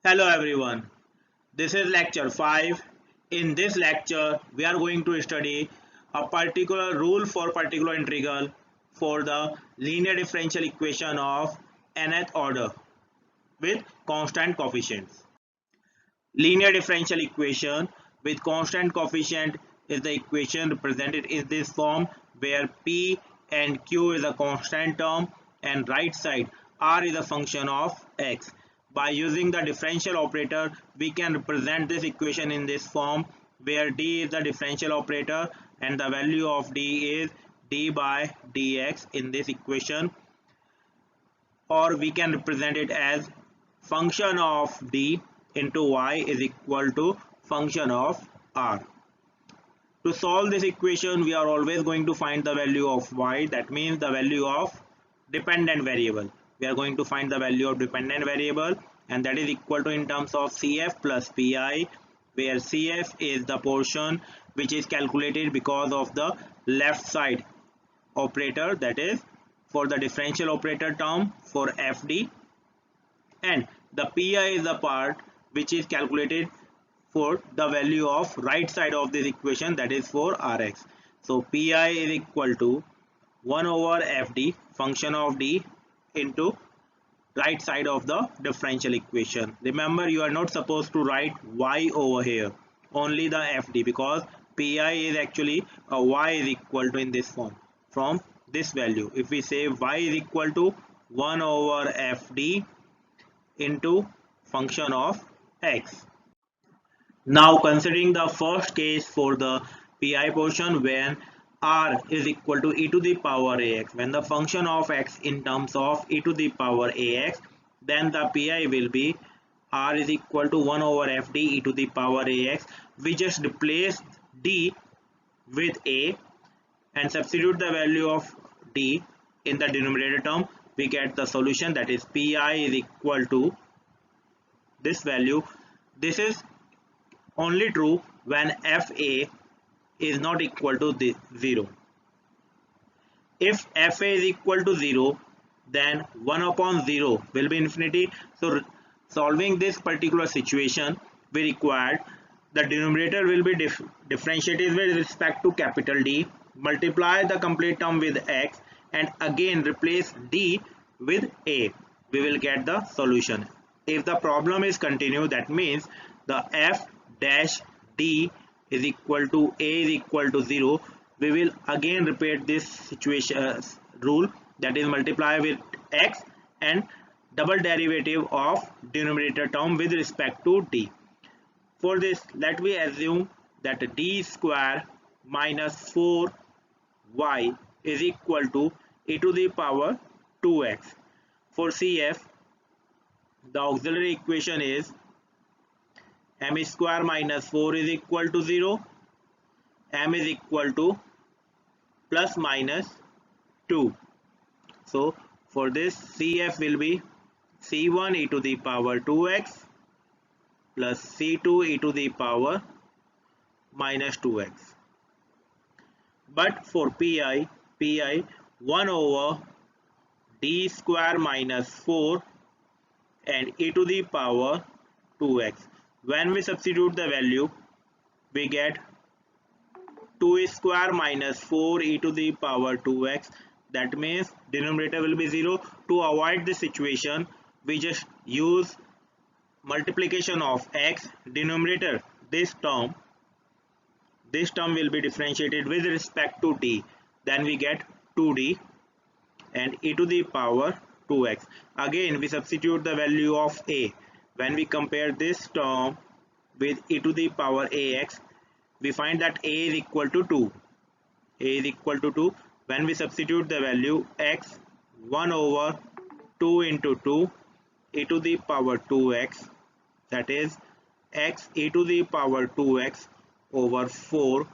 Hello everyone, this is lecture 5. In this lecture, we are going to study a particular rule for particular integral for the linear differential equation of nth order with constant coefficients. Linear differential equation with constant coefficient is the equation represented in this form where p and q is a constant term and right side r is a function of x. By using the differential operator, we can represent this equation in this form where d is the differential operator and the value of d is d by dx in this equation, or we can represent it as function of d into y is equal to function of r. To solve this equation, we are always going to find the value of y, that means the value of dependent variable. We are going to find the value of dependent variable, and that is equal to in terms of CF plus PI, where CF is the portion which is calculated because of the left side operator, that is for the differential operator term for FD, and the PI is the part which is calculated for the value of right side of this equation, that is for Rx. So Pi is equal to 1 over Fd function of d into right side of the differential equation. Remember, you are not supposed to write y over here, only the Fd, because Pi is actually a y is equal to in this form from this value. If we say y is equal to 1 over Fd into function of x. Now considering the first case for the pi portion, when r is equal to e to the power ax, when the function of x in terms of e to the power ax, then the pi will be r is equal to 1 over fd e to the power ax. We just replace d with a and substitute the value of d in the denominator term. We get the solution, that is pi is equal to this value. This is only true when fa is not equal to 0. If fa is equal to 0, then 1 upon 0 will be infinity. So solving this particular situation, we required the denominator will be differentiated with respect to capital D, multiply the complete term with x, and again replace d with a. We will get the solution. If the problem is continued, that means the f dash d is equal to a is equal to 0. We will again repeat this situation rule, that is multiply with x and double derivative of denominator term with respect to d. For this, let me assume that d square minus 4y is equal to e to the power 2x. For CF, the auxiliary equation is m square minus 4 is equal to 0, m is equal to plus minus 2. So for this, CF will be c1 e to the power 2x plus c2 e to the power minus 2x. But for pi 1 over d square minus 4 and e to the power 2x. When we substitute the value, we get 2 square minus 4 e to the power 2x. That means denominator will be 0. To avoid this situation, we just use multiplication of x. Denominator, this term will be differentiated with respect to d. Then we get 2d and e to the power 2x. Again, we substitute the value of a. When we compare this term with e to the power ax, we find that a is equal to 2. A is equal to 2. When we substitute the value x, 1 over 2 into 2 e to the power 2x, that is x e to the power 2x over 4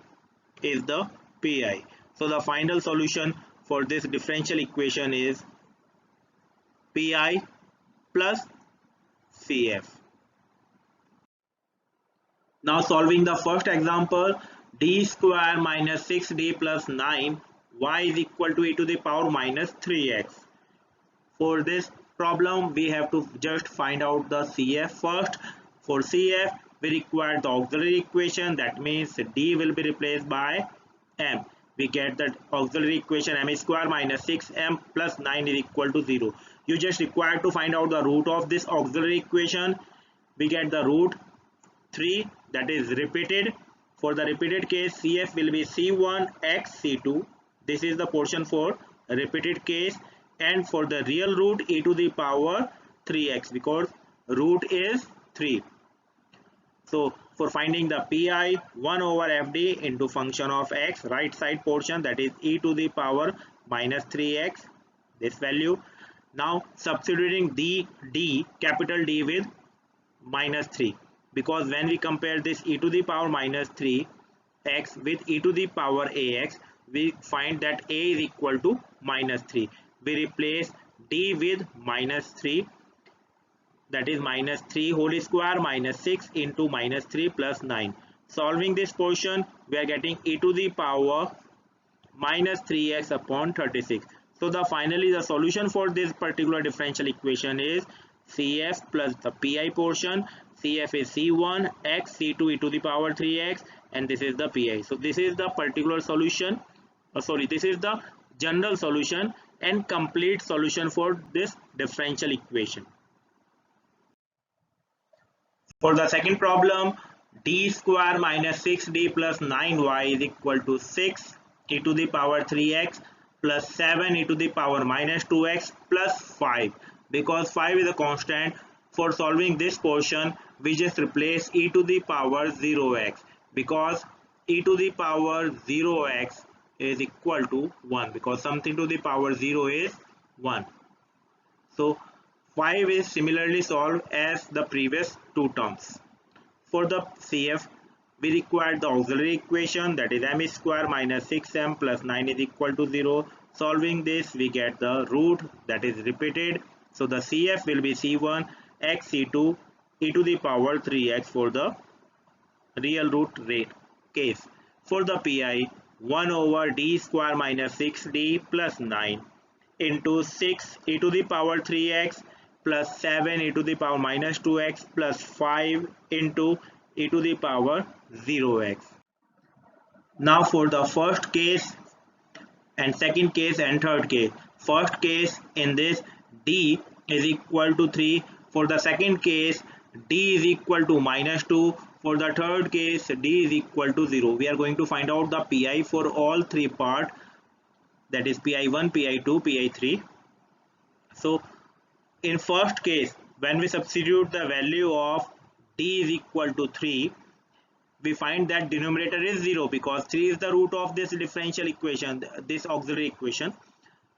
is the pi. So the final solution for this differential equation is pi plus CF. Now solving the first example, d square minus 6d plus 9 y is equal to e to the power minus 3x. For this problem, we have to just find out the CF first. For CF, we require the auxiliary equation. That means D will be replaced by M. We get the auxiliary equation m square minus 6m plus 9 is equal to 0. You just require to find out the root of this auxiliary equation. We get the root 3, that is repeated. For the repeated case, CF will be C1 x C2. This is the portion for repeated case. And for the real root, e to the power 3x, because root is 3. So for finding the pi, 1 over fd into function of x, right side portion, that is e to the power minus 3x, this value. Now substituting d, capital D with minus 3, because when we compare this e to the power minus 3 x with e to the power ax, we find that a is equal to minus 3. We replace d with minus 3, that is minus 3 whole square minus 6 into minus 3 plus 9. Solving this portion, we are getting e to the power minus 3x upon 36. So finally the solution for this particular differential equation is CF plus the pi portion. CF is C1 x C2 e to the power 3x, and this is the pi. So this is the particular solution, this is the general solution and complete solution for this differential equation. For the second problem, d square minus 6d plus 9y is equal to 6 e to the power 3x plus 7 e to the power minus 2x plus 5. Because 5 is a constant, for solving this portion, we just replace e to the power 0x, because e to the power 0x is equal to 1, because something to the power 0 is 1. So 5 is similarly solved as the previous two terms. For the CF, we require the auxiliary equation, that is m square minus 6m plus 9 is equal to 0. Solving this, we get the root, that is repeated. So the CF will be C1 x C2 e to the power 3x for the real root rate case. For the pi, 1 over d square minus 6d plus 9 into 6 e to the power 3x plus 7 e to the power minus 2x plus 5 into e to the power 0x. Now for the first case and second case and third case. First case, in this d is equal to 3. For the second case, d is equal to minus 2. For the third case, d is equal to 0. We are going to find out the pi for all three parts, that is pi1, pi2, pi3. So in first case, when we substitute the value of d is equal to 3, we find that denominator is 0, because 3 is the root of this differential equation, this auxiliary equation.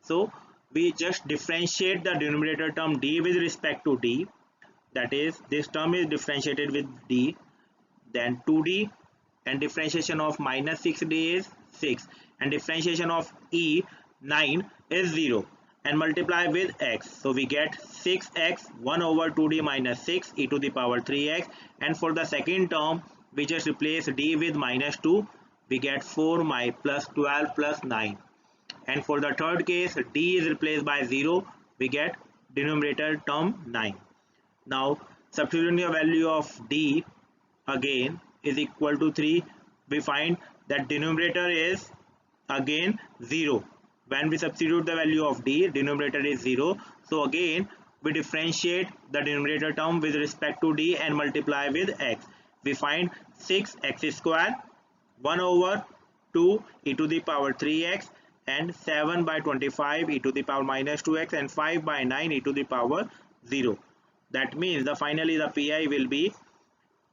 So we just differentiate the denominator term d with respect to d, that is this term is differentiated with d, then 2d, and differentiation of minus 6d is 6, and differentiation of e 9 is 0, and multiply with x. So we get 6x 1 over 2d minus 6 e to the power 3x, and for the second term we just replace d with minus 2, we get 4 plus 12 plus 9, and for the third case d is replaced by 0, we get denominator term 9. Now substituting the value of d again is equal to 3, we find that denominator is again 0. When we substitute the value of d, denominator is 0. So again we differentiate the denominator term with respect to d and multiply with x. We find 6x square 1 over 2 e to the power 3x and 7 by 25 e to the power minus 2x and 5 by 9 e to the power 0. That means finally the pi will be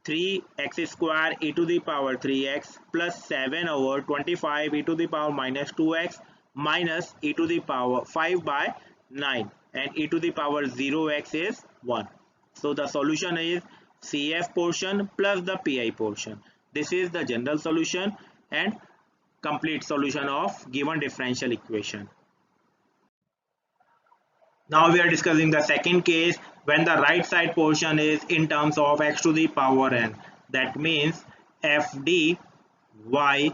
3x square e to the power 3x plus 7 over 25 e to the power minus 2x minus e to the power 5 by 9, and e to the power 0x is 1. So the solution is CF portion plus the pi portion. This is the general solution and complete solution of given differential equation. Now we are discussing the second case, when the right side portion is in terms of x to the power n. That means fd y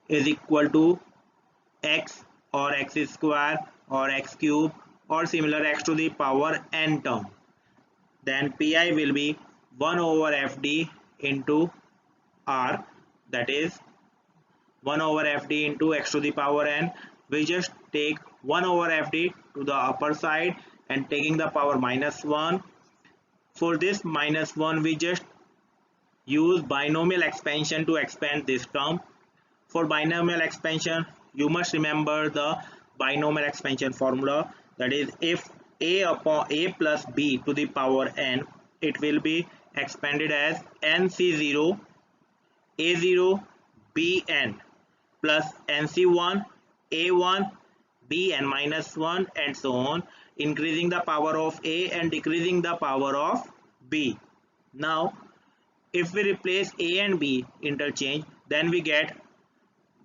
is equal to x or x square or x cube or similar x to the power n term, then pi will be 1 over fd into r, that is 1 over fd into x to the power n. We just take 1 over fd to the upper side and taking the power minus 1. For this minus 1 we just use binomial expansion to expand this term. For binomial expansion you must remember the binomial expansion formula, that is if a upon a plus b to the power n, it will be expanded as nc0 a0 bn plus nc1 a1 bn minus 1 and so on, increasing the power of a and decreasing the power of b. Now if we replace a and b interchange, then we get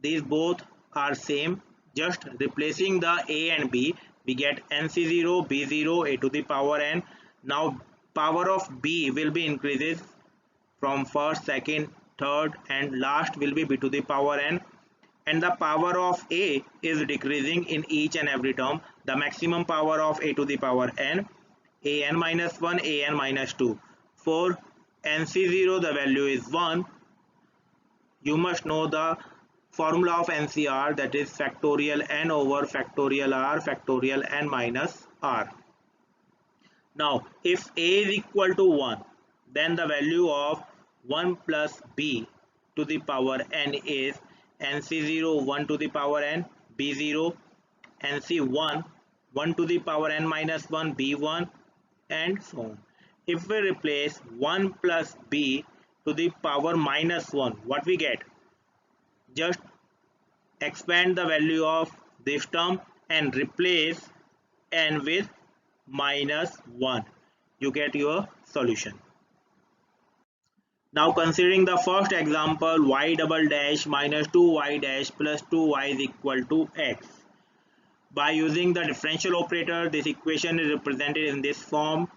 these both are same. Just replacing the a and b, we get nc0 b0 a to the power n. Now power of b will be increases from first, second, third and last will be b to the power n, and the power of a is decreasing in each and every term. The maximum power of a to the power n, an minus 1, an minus 2. For nc0 the value is 1. You must know the formula of NCR, that is factorial n over factorial r factorial n minus r. Now if a is equal to 1, then the value of 1 plus b to the power n is nc0 1 to the power n, b0, nc1 1 to the power n minus 1, b1 and so on. If we replace 1 plus b to the power minus 1, what we get? Just expand the value of this term and replace n with minus 1. You get your solution. Now considering the first example, y double dash minus 2y dash plus 2y is equal to x. By using the differential operator, this equation is represented in this form: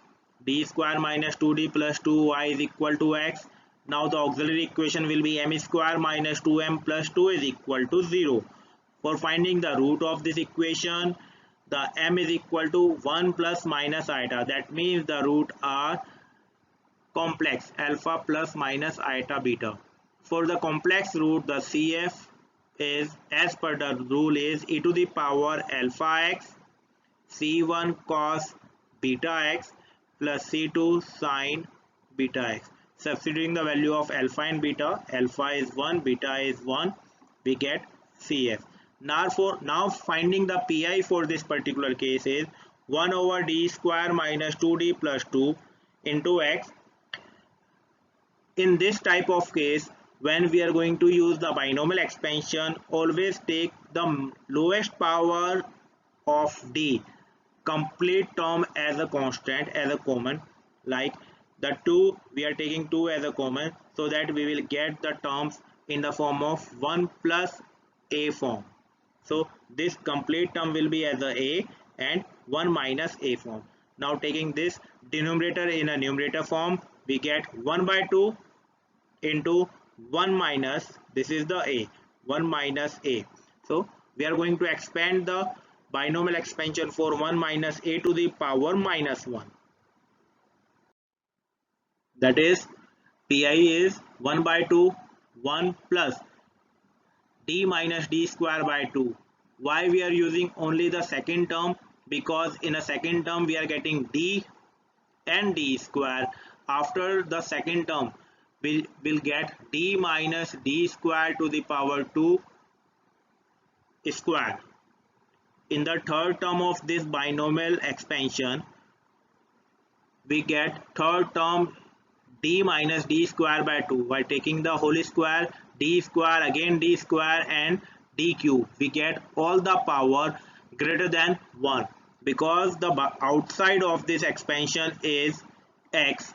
d square minus 2d plus 2y is equal to x. Now the auxiliary equation will be m square minus 2m plus 2 is equal to 0. For finding the root of this equation, the m is equal to 1 plus minus iota. That means the root are complex, alpha plus minus iota beta. For the complex root, the CF is, as per the rule, is e to the power alpha x c1 cos beta x plus c2 sin beta x. Substituting the value of alpha and beta, alpha is 1, beta is 1, we get CF. Now finding the PI for this particular case is 1 over d square minus 2d plus 2 into x. In this type of case, when we are going to use the binomial expansion, always take the lowest power of d complete term as a constant, as a common, like the 2 we are taking 2 as a common, so that we will get the terms in the form of 1 plus a form. So this complete term will be as a and 1 minus a form. Now taking this denominator in a numerator form, we get 1 by 2 into 1 minus, this is the a, 1 minus a. So we are going to expand the binomial expansion for 1 minus a to the power minus 1. That is pi is 1 by 2, 1 plus d minus d square by 2. Why we are using only the second term? Because in a second term we are getting d and d square. After the second term we will get d minus d square to the power 2 square. In the third term of this binomial expansion, we get third term d minus d square by 2. By taking the whole square, d square, again d square and d cube, we get all the power greater than 1. Because the outside of this expansion is x,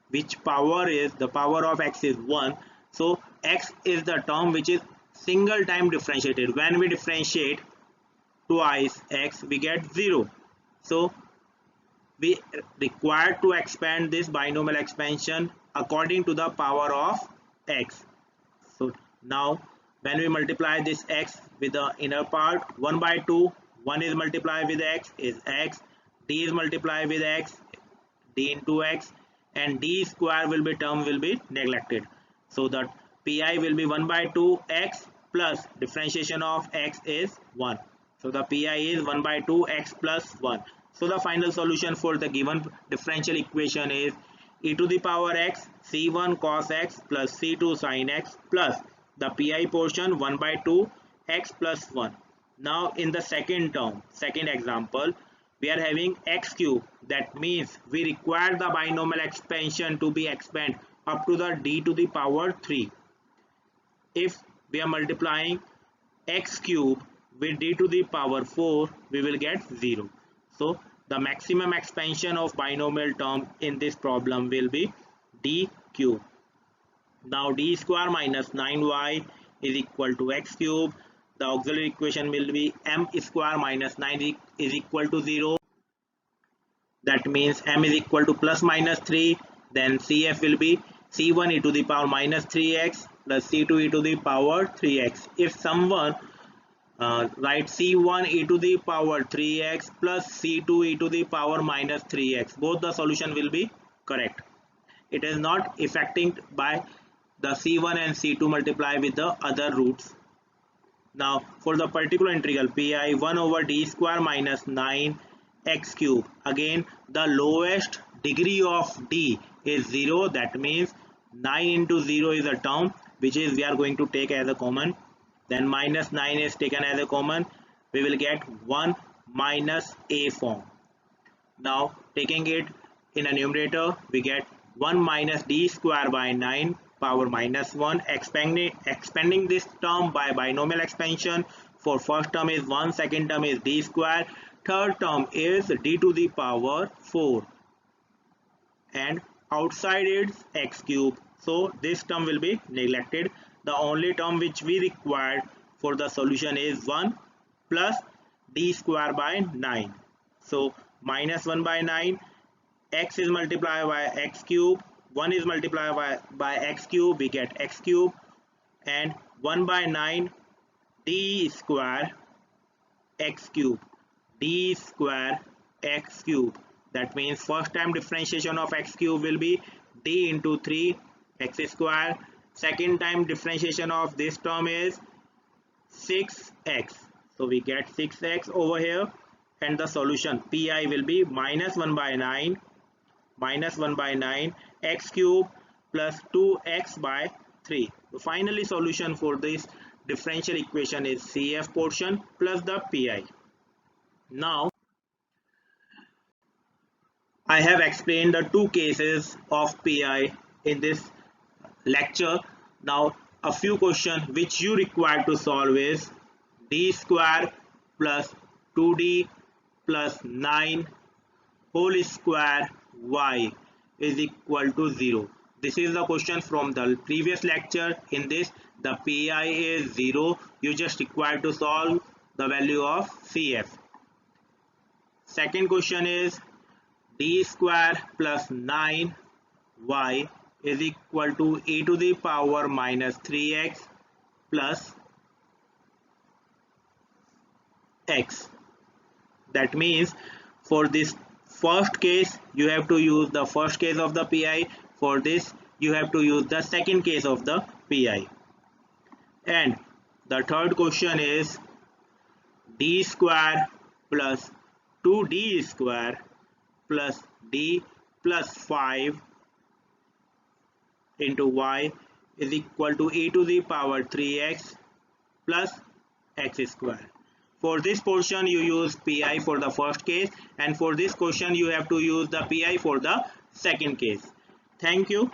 which power is, the power of x is 1. So x is the term which is single time differentiated. When we differentiate twice x, we get 0. So we require to expand this binomial expansion according to the power of x. So now when we multiply this x with the inner part, 1 by 2, 1 is multiplied with x is x, d is multiplied with x, d into x, and d square will be term will be neglected. So that pi will be 1 by 2 x plus differentiation of x is 1. So the pi is 1 by 2 x plus 1. So the final solution for the given differential equation is e to the power x c1 cos x plus c2 sin x plus the pi portion 1 by 2 x plus 1. Now in the second term, second example, we are having x cube. That means we require the binomial expansion to be expanded up to the d to the power 3. If we are multiplying x cube with d to the power 4, we will get 0. So the maximum expansion of binomial term in this problem will be d cube. Now d square minus 9y is equal to x cube. The auxiliary equation will be m square minus 9 is equal to 0. That means m is equal to plus minus 3. Then CF will be C1 e to the power minus 3x plus C2 e to the power 3x. If someone write C1 e to the power 3x plus C2 e to the power minus 3x, both the solution will be correct. It is not affecting by the C1 and C2 multiply with the other roots. Now for the particular integral pi 1 over d square minus 9 x cube, again the lowest degree of d is 0. That means 9 into 0 is a term which is we are going to take as a common. Then minus 9 is taken as a common. We will get 1 minus a form. Now taking it in a numerator, we get 1 minus d square by 9 power minus 1. Expanding this term by binomial expansion. For first term is 1, second term is d square, third term is d to the power 4, and outside is x cube. So this term will be neglected. The only term which we required for the solution is 1 plus d square by 9. So minus 1 by 9, x is multiplied by x cube, 1 is multiplied by x cube, we get x cube, and 1 by 9 d square x cube, d square x cube. That means first time differentiation of x cube will be d into 3 x square. Second time differentiation of this term is 6x. So we get 6x over here, and the solution pi will be minus 1 by 9 x cube plus 2x by 3. So finally solution for this differential equation is CF portion plus the pi. Now I have explained the two cases of pi in this lecture. Now a few questions which you require to solve is d square plus 2d plus 9 whole square y is equal to 0. This is the question from the previous lecture. In this the pi is 0. You just require to solve the value of CF. Second question is d square plus 9y is equal to e to the power minus 3x plus x. That means for this first case you have to use the first case of the pi. For this you have to use the second case of the pi. And the third question is d square plus 2d square plus d plus 5 into y is equal to e to the power 3x plus x square. For this portion you use pi for the first case, and for this question you have to use the pi for the second case. Thank you.